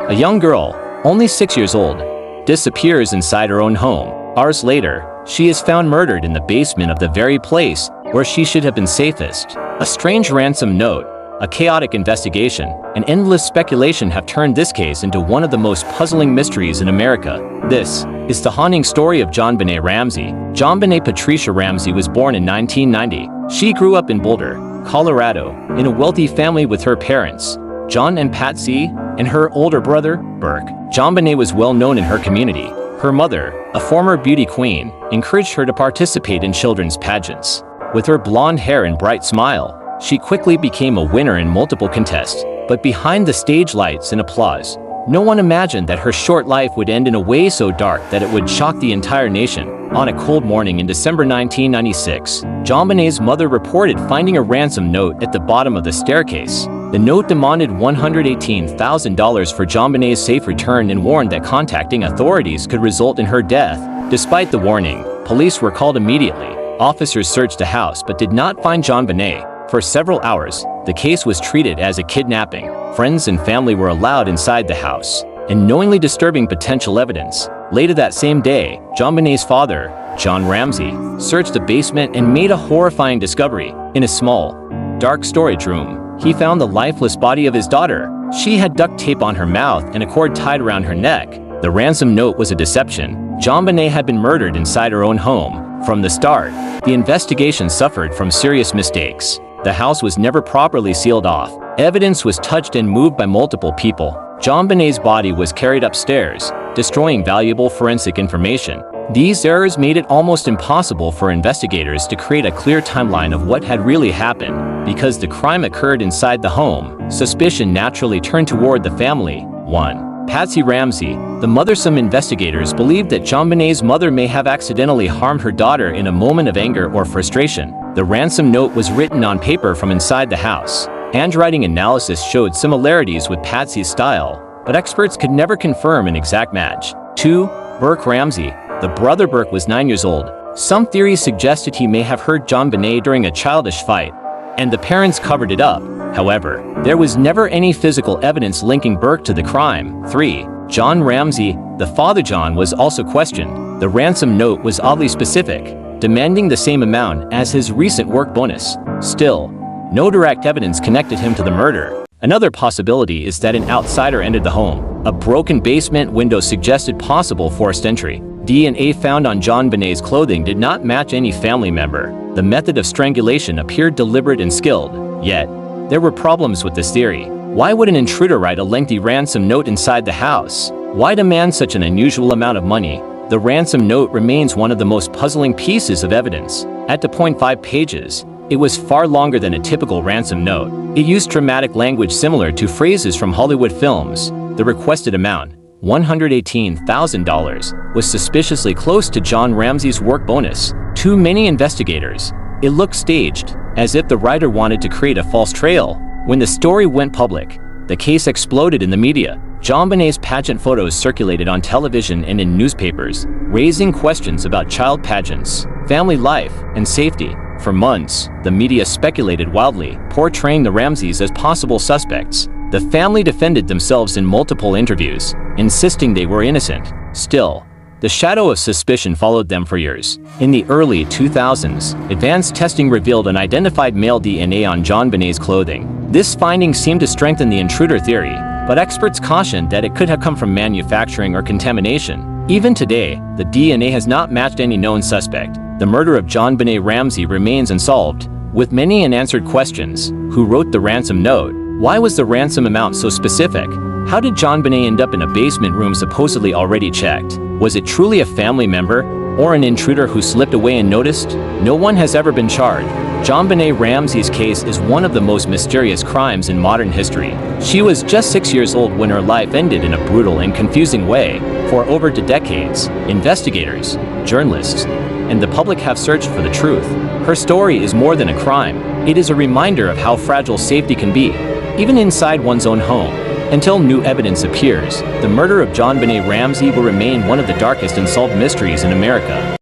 A young girl, only 6 years old, disappears inside her own home. Hours later, she is found murdered in the basement of the very place where she should have been safest. A strange ransom note, a chaotic investigation, and endless speculation have turned this case into one of the most puzzling mysteries in America. This is the haunting story of JonBenét Ramsey. JonBenét Patricia Ramsey was born in 1990. She grew up in Boulder, Colorado, in a wealthy family with her parents, John and Patsy, and her older brother, Burke. JonBenét was well known in her community. Her mother, a former beauty queen, encouraged her to participate in children's pageants. With her blonde hair and bright smile, she quickly became a winner in multiple contests. But behind the stage lights and applause, no one imagined that her short life would end in a way so dark that it would shock the entire nation. On a cold morning in December 1996, JonBenét's mother reported finding a ransom note at the bottom of the staircase. The note demanded $118,000 for JonBenét's safe return and warned that contacting authorities could result in her death. Despite the warning, police were called immediately. Officers searched the house but did not find JonBenét. For several hours, the case was treated as a kidnapping. Friends and family were allowed inside the house, unknowingly disturbing potential evidence. Later that same day, JonBenét's father, John Ramsey, searched the basement and made a horrifying discovery. In a small, dark storage room, he found the lifeless body of his daughter. She had duct tape on her mouth and a cord tied around her neck. The ransom note was a deception. JonBenét had been murdered inside her own home. From the start, the investigation suffered from serious mistakes. The house was never properly sealed off. Evidence was touched and moved by multiple people. JonBenét's body was carried upstairs, destroying valuable forensic information. These errors made it almost impossible for investigators to create a clear timeline of what had really happened. Because the crime occurred inside the home, suspicion naturally turned toward the family. 1. Patsy Ramsey. The mothersome investigators believed that JonBenét's mother may have accidentally harmed her daughter in a moment of anger or frustration. The ransom note was written on paper from inside the house. Handwriting analysis showed similarities with Patsy's style, but experts could never confirm an exact match. 2. Burke Ramsey. The brother Burke was 9 years old. Some theories suggested he may have hurt JonBenét during a childish fight, and the parents covered it up. However, there was never any physical evidence linking Burke to the crime. 3. John Ramsey. The father John was also questioned. The ransom note was oddly specific, demanding the same amount as his recent work bonus. Still, no direct evidence connected him to the murder. Another possibility is that an outsider entered the home. A broken basement window suggested possible forced entry. DNA found on JonBenét's clothing did not match any family member. The method of strangulation appeared deliberate and skilled. Yet, there were problems with this theory. Why would an intruder write a lengthy ransom note inside the house? Why demand such an unusual amount of money? The ransom note remains one of the most puzzling pieces of evidence. At 2.5 pages, it was far longer than a typical ransom note. It used dramatic language similar to phrases from Hollywood films. The requested amount, $118,000, was suspiciously close to John Ramsey's work bonus. To many investigators, it looked staged, as if the writer wanted to create a false trail. When the story went public, the case exploded in the media. JonBenét's pageant photos circulated on television and in newspapers, raising questions about child pageants, family life, and safety. For months, the media speculated wildly, portraying the Ramseys as possible suspects. The family defended themselves in multiple interviews, insisting they were innocent. Still, the shadow of suspicion followed them for years. In the early 2000s, advanced testing revealed unidentified male DNA on JonBenét's clothing. This finding seemed to strengthen the intruder theory, but experts cautioned that it could have come from manufacturing or contamination. Even today, the DNA has not matched any known suspect. The murder of JonBenét Ramsey remains unsolved, with many unanswered questions. Who wrote the ransom note? Why was the ransom amount so specific? How did JonBenét end up in a basement room supposedly already checked? Was it truly a family member, or an intruder who slipped away unnoticed? No one has ever been charged. JonBenét Ramsey's case is one of the most mysterious crimes in modern history. She was just 6 years old when her life ended in a brutal and confusing way. For over 2 decades, investigators, journalists, and the public have searched for the truth. Her story is more than a crime. It is a reminder of how fragile safety can be, even inside one's own home. Until new evidence appears, the murder of JonBenét Ramsey will remain one of the darkest unsolved mysteries in America.